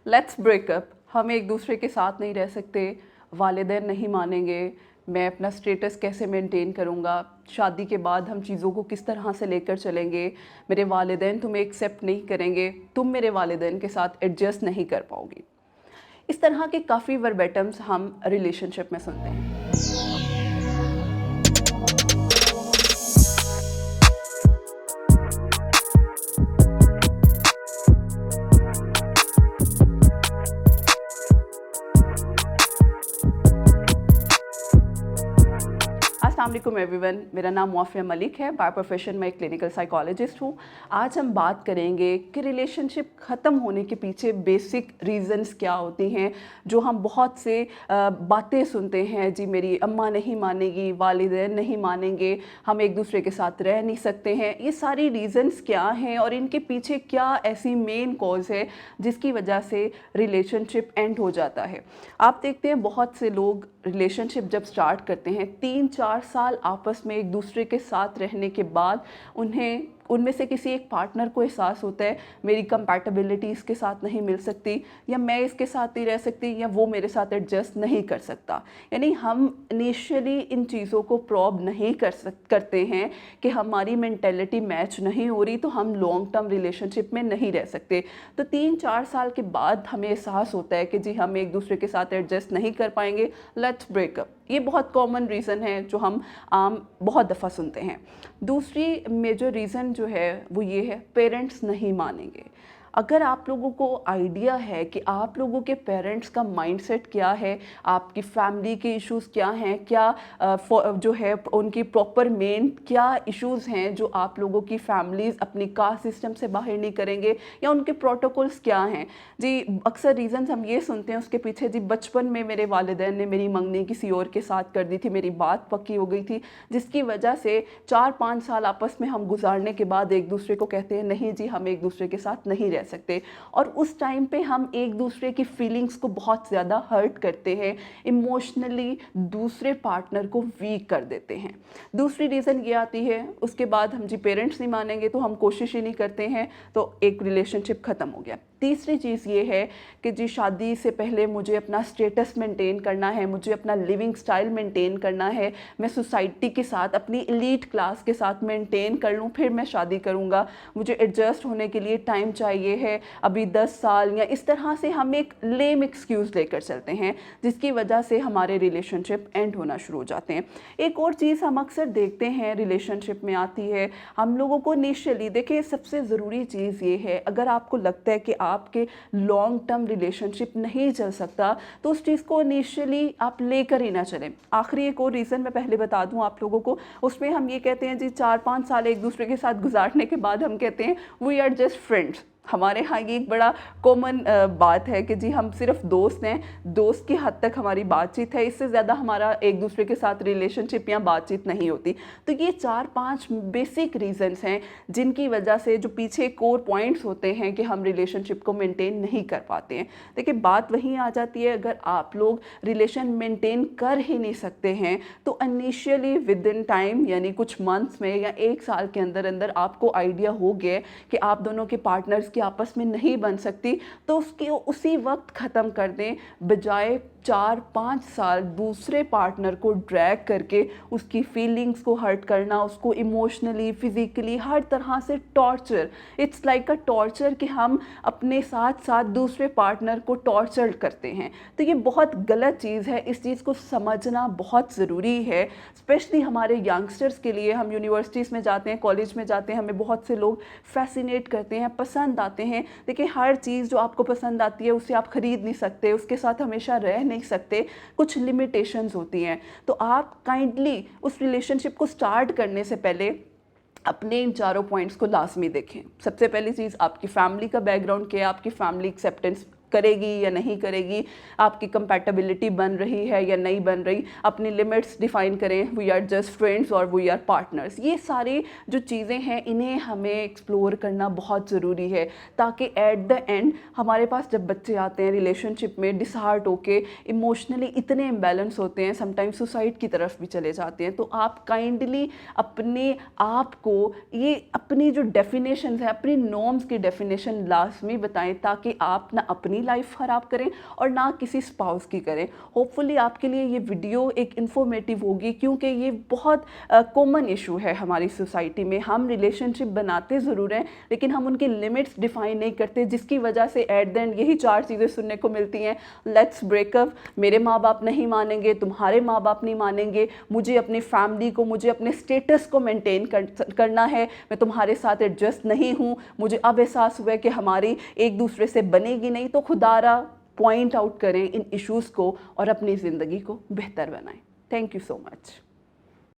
Let's breakup, हम एक दूसरे के साथ नहीं रह सकते, वालिदैन नहीं मानेंगे, मैं अपना स्टेटस कैसे मेंटेन करूँगा, शादी के बाद हम चीज़ों को किस तरह से लेकर चलेंगे, मेरे वालिदैन तुम्हें एक्सेप्ट नहीं करेंगे, तुम मेरे वालिदैन के साथ एडजस्ट नहीं कर पाओगी। इस तरह के काफ़ी वर्बेटम्स हम रिलेशनशिप में सुनते हैं। अस्सलाम वालेकुम एवरीवन, मेरा नाम मुआफ़िया मलिक है। बाय प्रोफेशन मैं एक क्लिनिकल साइकोलॉजिस्ट हूँ। आज हम बात करेंगे कि रिलेशनशिप ख़त्म होने के पीछे बेसिक रीज़न्स क्या होती हैं, जो हम बहुत से बातें सुनते हैं। जी मेरी अम्मा नहीं मानेगी, वालिदैन नहीं मानेंगे, हम एक दूसरे के साथ रह नहीं सकते हैं। ये सारी रीज़न्स क्या हैं और इनके पीछे क्या ऐसी मेन कॉज है जिसकी वजह से रिलेशनशिप एंड हो जाता है। आप देखते हैं बहुत से लोग रिलेशनशिप जब स्टार्ट करते हैं 3-4 साल आपस में एक दूसरे के साथ रहने के बाद उन्हें उनमें से किसी एक पार्टनर को एहसास होता है मेरी कंपैटिबिलिटी इसके साथ नहीं मिल सकती, या मैं इसके साथ नहीं रह सकती, या वो मेरे साथ एडजस्ट नहीं कर सकता। यानी हम इनिशियली इन चीज़ों को प्रॉब नहीं करते हैं कि हमारी मेंटेलिटी मैच नहीं हो रही तो हम लॉन्ग टर्म रिलेशनशिप में नहीं रह सकते। तो 3-4 साल के बाद हमें एहसास होता है कि जी हम एक दूसरे के साथ एडजस्ट नहीं कर पाएंगे, लेट्स ब्रेकअप। ये बहुत कॉमन रीज़न है जो हम बहुत दफ़ा सुनते हैं। दूसरी मेजर रीज़न जो है वो ये है, पेरेंट्स नहीं मानेंगे। अगर आप लोगों को आइडिया है कि आप लोगों के पेरेंट्स का माइंडसेट क्या है, आपकी फैमिली के इश्यूज़ क्या हैं, क्या जो है उनकी प्रॉपर मेन क्या इश्यूज़ हैं जो आप लोगों की फैमिलीज़ अपनी कास्ट सिस्टम से बाहर नहीं करेंगे, या उनके प्रोटोकॉल्स क्या हैं। जी अक्सर रीज़न्स हम ये सुनते हैं उसके पीछे, जी बचपन में मेरे वालिदैन ने मेरी मंगनी किसी और के साथ कर दी थी, मेरी बात पक्की हो गई थी, जिसकी वजह से 4-5 साल आपस में हम गुजारने के बाद एक दूसरे को कहते हैं नहीं जी हम एक दूसरे के साथ नहीं रह सकते। और उस टाइम पे हम एक दूसरे की फीलिंग्स को बहुत ज़्यादा हर्ट करते हैं, इमोशनली दूसरे पार्टनर को वीक कर देते हैं। दूसरी रीज़न ये आती है, उसके बाद हम जी पेरेंट्स नहीं मानेंगे तो हम कोशिश ही नहीं करते हैं, तो एक रिलेशनशिप ख़त्म हो गया। तीसरी चीज़ ये है कि जी शादी से पहले मुझे अपना स्टेटस मेंटेन करना है, मुझे अपना लिविंग स्टाइल मेंटेन करना है, मैं सोसाइटी के साथ अपनी एलीट क्लास के साथ मेंटेन कर लूँ फिर मैं शादी करूँगा, मुझे एडजस्ट होने के लिए टाइम चाहिए है, अभी 10 साल, या इस तरह से हम एक लेम एक्सक्यूज़ लेकर चलते हैं जिसकी वजह से हमारे रिलेशनशिप एंड होना शुरू हो जाते हैं। एक और चीज़ हम अक्सर देखते हैं रिलेशनशिप में आती है, हम लोगों को इनिशियली देखिए सबसे ज़रूरी चीज़ ये है, अगर आपको लगता है कि आपके लॉन्ग टर्म रिलेशनशिप नहीं चल सकता तो उस चीज़ को इनिशियली आप लेकर ही ना चलें। आखिरी एक और रीज़न मैं पहले बता दूं आप लोगों को, उसमें हम ये कहते हैं जी 4-5 साल एक दूसरे के साथ गुजारने के बाद हम कहते हैं वी आर जस्ट फ्रेंड्स। हमारे यहाँ ये एक बड़ा कॉमन बात है कि जी हम सिर्फ दोस्त हैं, दोस्त की हद तक हमारी बातचीत है, इससे ज़्यादा हमारा एक दूसरे के साथ रिलेशनशिप या बातचीत नहीं होती। तो ये 4-5 बेसिक रीज़न्स हैं जिनकी वजह से जो पीछे कोर पॉइंट्स होते हैं कि हम रिलेशनशिप को मेंटेन नहीं कर पाते हैं। देखिए बात वहीं आ जाती है, अगर आप लोग रिलेशन मेंटेन कर ही नहीं सकते हैं तो इनिशियली विद इन टाइम यानी कुछ मंथ्स में या 1 साल के अंदर अंदर आपको आइडिया हो गया कि आप दोनों के पार्टनर्स की आपस में नहीं बन सकती, तो उसकी उसी वक्त ख़त्म कर दें, बजाय 4-5 साल दूसरे पार्टनर को ड्रैग करके उसकी फीलिंग्स को हर्ट करना, उसको इमोशनली फिज़िकली हर तरह से torture. It's like a torture कि हम अपने साथ साथ दूसरे पार्टनर को टॉर्चर करते हैं। तो ये बहुत गलत चीज़ है, इस चीज़ को समझना बहुत ज़रूरी है, स्पेशली हमारे यंगस्टर्स के लिए। हम यूनिवर्सिटीज़ में जाते हैं, कॉलेज में जाते हैं, हमें बहुत से लोग फैसिनेट करते हैं, पसंद आते हैं। देखिए हर चीज़ जो आपको पसंद आती है उसे आप ख़रीद नहीं सकते, उसके साथ हमेशा रह नहीं सकते, कुछ लिमिटेशंस होती हैं। तो आप काइंडली उस रिलेशनशिप को स्टार्ट करने से पहले अपने इन चारों पॉइंट्स को लाजमी देखें। सबसे पहली चीज़, आपकी फैमिली का बैकग्राउंड क्या है, आपकी फैमिली एक्सेप्टेंस करेगी या नहीं करेगी, आपकी कंपैटिबिलिटी बन रही है या नहीं बन रही, अपनी लिमिट्स डिफाइन करें, वी आर जस्ट फ्रेंड्स और वी आर पार्टनर्स। ये सारी जो चीज़ें हैं इन्हें हमें एक्सप्लोर करना बहुत ज़रूरी है, ताकि एट द एंड हमारे पास जब बच्चे आते हैं रिलेशनशिप में डिसहार्ट होके इमोशनली इतने इम्बैलेंस होते हैं, समटाइम्स सुसाइड की तरफ भी चले जाते हैं, तो आप काइंडली अपने आप को ये अपनी जो डेफिनेशन है, अपनी नॉर्म्स की डेफिनेशन लाजमी बताएं, ताकि आप ना अपनी अपनी लाइफ ख़राब करें और ना किसी स्पाउस की करें। होपफुली आपके लिए ये वीडियो एक इन्फॉर्मेटिव होगी, क्योंकि ये बहुत कॉमन इशू है हमारी सोसाइटी में। हम रिलेशनशिप बनाते ज़रूर हैं, लेकिन हम उनकी लिमिट्स डिफाइन नहीं करते, जिसकी वजह से एट द एंड यही 4 चीज़ें सुनने को मिलती हैं। लेट्स ब्रेकअप, मेरे माँ बाप नहीं मानेंगे, तुम्हारे माँ बाप नहीं मानेंगे, मुझे अपनी फैमिली को, मुझे अपने स्टेटस को मेंटेन करना है, मैं तुम्हारे साथ एडजस्ट नहीं हूँ, मुझे अब एहसास हुआ है कि हमारी एक दूसरे से बनेगी नहीं। तो खुदारा पॉइंट आउट करें इन इश्यूज़ को और अपनी ज़िंदगी को बेहतर बनाएं। Thank you so much.